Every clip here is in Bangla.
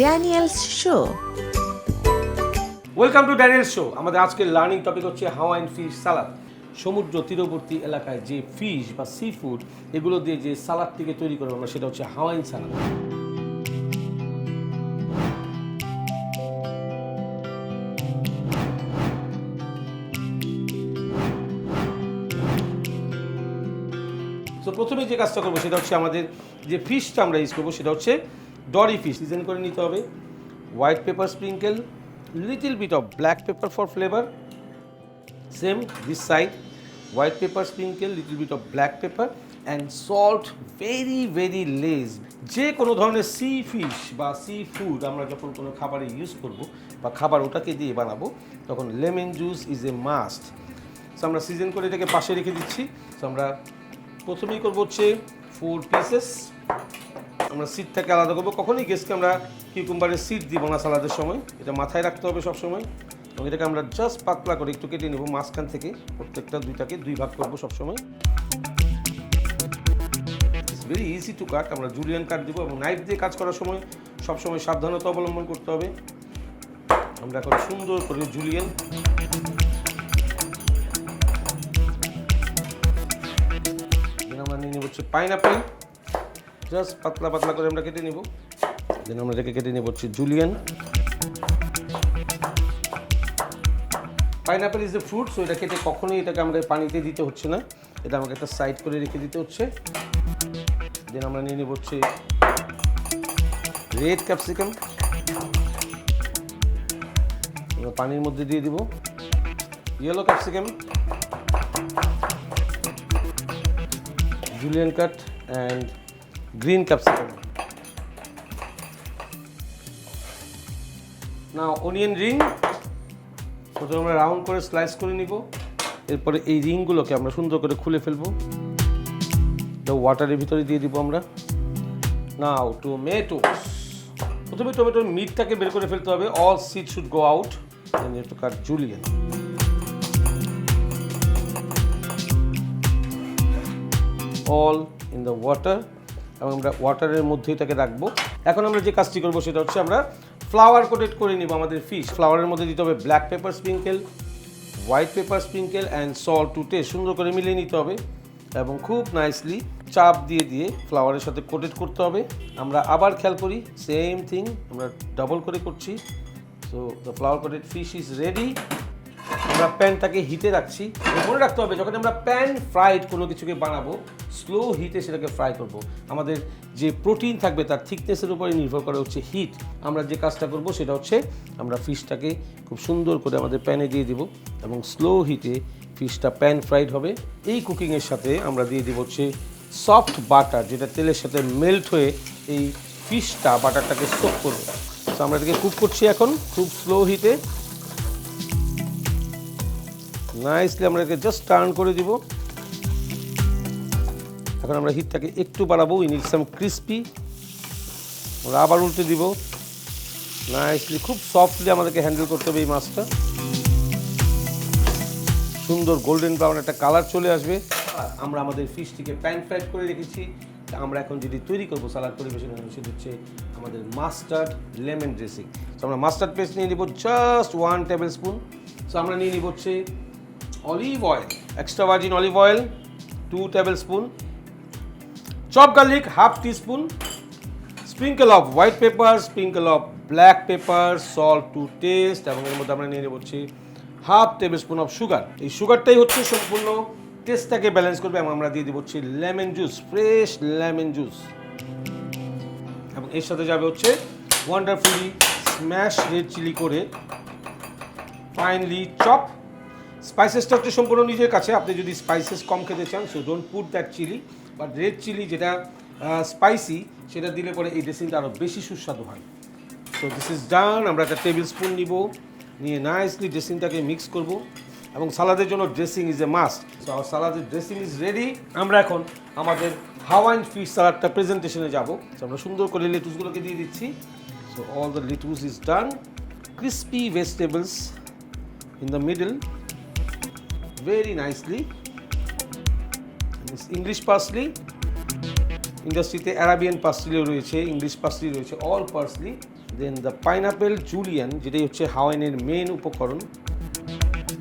Daniel's Show. Welcome to Daniels show. আমাদের আজকের লার্নিং টপিক হচ্ছে হাওয়াইয়ান ফিশ সালাদ। সমুদ্র তীরবর্তী এলাকায় যে ফিশ বা সি ফুড এগুলো দিয়ে যে সালাদটিকে তৈরি করবো আমরা, সেটা হচ্ছে হাওয়াইয়ান সালাদ। তো প্রথমে যে কাজটা করবো সেটা হচ্ছে আমাদের যে ফিশটা আমরা ইউজ করবো সেটা হচ্ছে ডরি ফিশ। সিজন করে নিতে হবে। White pepper sprinkle, little bit of black pepper for flavor, same this side, white pepper sprinkle, little bit of black pepper and salt, very less. যে কোনো ধরনের সি ফিশ বা সি ফুড আমরা যখন কোনো খাবারে ইউজ করব বা খাবার ওটাকে দিয়ে বানাবো, তখন lemon juice is a must. So আমরা সিজন করে এটাকে পাশে রেখে দিচ্ছি। সো আমরা প্রথমেই করবো হচ্ছে 4 পিসেস। আমরা সিডটাকে আলাদা করবো। কখনই গেস্টকে আমরা কিউকুম্বারের সিড দিব না সালাদের সময়, এটা মাথায় রাখতে হবে সবসময়। এবং এটাকে আমরা জাস্ট পাতলা করে একটু কেটে নেব মাঝখান থেকে। প্রত্যেকটা দুইটাকে 2 ভাগ করবো সবসময়। ইটস ভেরি ইজি টু কাট। আমরা জুলিয়ান কাট দিব এবং নাইফ দিয়ে কাজ করার সময় সবসময় সাবধানতা অবলম্বন করতে হবে। আমরা এখন সুন্দর করে জুলিয়ান আমরা নিয়ে নেব হচ্ছে পাইনঅ্যাপেল। জাস্ট পাতলা করে আমরা কেটে নেব। দেন আমরা এটাকে কেটে নেব হচ্ছে Julian. Pineapple is a fruit, so এটা কেটে কখনোই এটাকে আমরা পানিতে দিতে হচ্ছে না, এটা আমাকে একটা সাইড করে রেখে দিতে হচ্ছে। দেন আমরা নিয়ে নেব হচ্ছে রেড ক্যাপসিকাম, আমরা পানির মধ্যে দিয়ে দিব। Yellow capsicum, Julian cut and green capsicum. না অনিয়ন রিং, প্রথমে আমরা রাউন্ড করে স্লাইস করে নিব। এরপরে এই রিংগুলোকে আমরা সুন্দর করে খুলে ফেলবো। এটা ওয়াটারের ভিতরে দিয়ে দিব আমরা। Now tomatoes. প্রথমে টমেটোর মিটটাকে বের করে ফেলতে হবে। All seed should go out. Then you have to cut julienne. All in the water. এবং আমরা ওয়াটারের মধ্যে এটাকে রাখবো। এখন আমরা যে কাজটি করবো সেটা হচ্ছে আমরা ফ্লাওয়ার কোটেড করে নিব আমাদের ফিশ। ফ্লাওয়ারের মধ্যে দিতে হবে black pepper sprinkle, white pepper sprinkle and salt to taste. সুন্দর করে মিলিয়ে নিতে হবে এবং খুব নাইসলি চাপ দিয়ে ফ্লাওয়ারের সাথে কোটেড করতে হবে। আমরা আবার খেয়াল করি সেম থিং, আমরা ডাবল করে করছি। So the flour coated fish is ready. আমরা প্যানটাকে হিটে রাখছি। মনে রাখতে হবে যখন আমরা প্যান ফ্রাইড কোনো কিছুকে বানাবো, স্লো হিটে সেটাকে ফ্রাই করব। আমাদের যে প্রোটিন থাকবে তার থিকনেসের উপরে নির্ভর করে হচ্ছে হিট। আমরা যে কাজটা করব সেটা হচ্ছে আমরা ফিশটাকে খুব সুন্দর করে আমাদের প্যানে দিয়ে দিব এবং স্লো হিটে ফিশটা প্যান ফ্রাইড হবে। এই কুকিংয়ের সাথে আমরা দিয়ে দিব হচ্ছে সফট বাটার, যেটা তেলের সাথে মেল্ট হয়ে এই ফিশটা বাটারটাকে সোক করবে। তো আমরা এটাকে কুক করছি এখন খুব স্লো হিটে। নাইসলি আমরা এটাকে জাস্ট টার্ন করে দিব। এখন আমরা হিটটাকে একটু বাড়াবো। We need some crispy. আমরা আবার উল্টে দিব। নাইসলি খুব সফটলি আমাদেরকে হ্যান্ডেল করতে হবে এই মাছটা। সুন্দর গোল্ডেন ব্রাউন একটা কালার চলে আসবে। আমরা আমাদের ফিশটিকে প্যান ফ্রাইড করে রেখেছি। আমরা এখন যেটি তৈরি করবো সালাদ পরিবেশনের জন্য সেটা হচ্ছে আমাদের মাস্টার্ড লেমন ড্রেসিং। সো আমরা মাস্টার্ড পেস্ট নিয়ে নিব জাস্ট 1 টেবিল স্পুন। সো আমরা নিয়ে নিব হচ্ছে olive oil, extra virgin olive oil 2 tablespoon, chop garlic half teaspoon, sprinkle of white pepper, sprinkle of black pepper, salt to taste এবং এর মধ্যে আমরা নিয়ে নেব হচ্ছে half tablespoon of sugar. এই সুগারটাই হচ্ছে সম্পূর্ণ টেস্টটাকে ব্যালেন্স করবে। এবং আমরা দিয়ে দেবো হচ্ছে lemon juice, fresh lemon juice. এবং এর সাথে যাবে হচ্ছে ওয়ান্ডারফুলি স্ম্যাশ রেড চিলি করে ফাইনলি চপ। স্পাইসেসটা হচ্ছে সম্পূর্ণ নিজের কাছে। আপনি যদি স্পাইসেস কম খেতে চান so don't put that chilli, but red chilli যেটা স্পাইসি সেটা দিলে পরে এই ড্রেসিংটা আরও বেশি সুস্বাদু হয়। So this is done. আমরা একটা টেবিল স্পুন নিব, নিয়ে নাইসলি ড্রেসিংটাকে মিক্স করব। এবং সালাদের জন্য dressing is a must. So our সালাদের ড্রেসিং ইজ রেডি। আমরা এখন আমাদের হাওয়াইয়ান ফিশ সালাদটা প্রেজেন্টেশনে যাব। সো আমরা সুন্দর করে লেটুসগুলোকে দিয়ে দিচ্ছি। So all the lettuce is done. Crispy vegetables in the middle very nicely. This English parsley ইন্ডাস্ট্রিতে অ্যারাবিয়ান পার্সলিও রয়েছে, ইংলিশ পার্সলি রয়েছে, all parsley. Then the pineapple julienne, যেটাই হচ্ছে হাওয়াইনের মেন উপকরণ,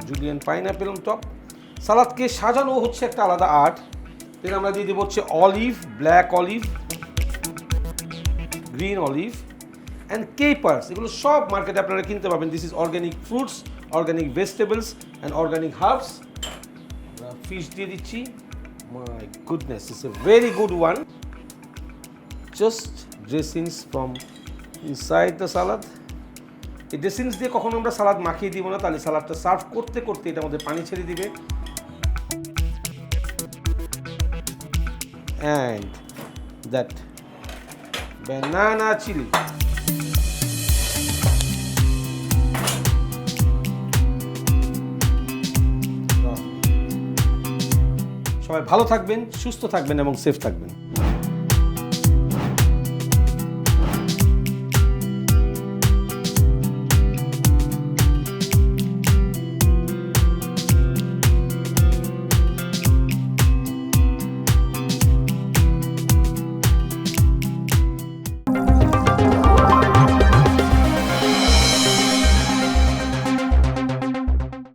জুলিয়ান পাইনাপেল অন টপ। সালাদকে সাজানো হচ্ছে একটা আলাদা আর্ট। দেন আমরা দিয়ে দেবো হচ্ছে olive, black olive, green olive and capers. এগুলো সব মার্কেটে আপনারা কিনতে পাবেন। This is organic fruits, organic vegetables and organic herbs. Fish দিয়ে দিচ্ছি। My goodness, it's a very good one. Just dressings from inside the salad. এই ড্রেসিংস দিয়ে কখনো আমরা সালাদ মাখিয়ে দিব না, তাহলে সালাদটা সার্ভ করতে করতে এটার মধ্যে পানি ছেড়ে দিবে। And that banana chili. সবাই ভালো থাকবেন, সুস্থ থাকবেন এবং সেফ থাকবেন।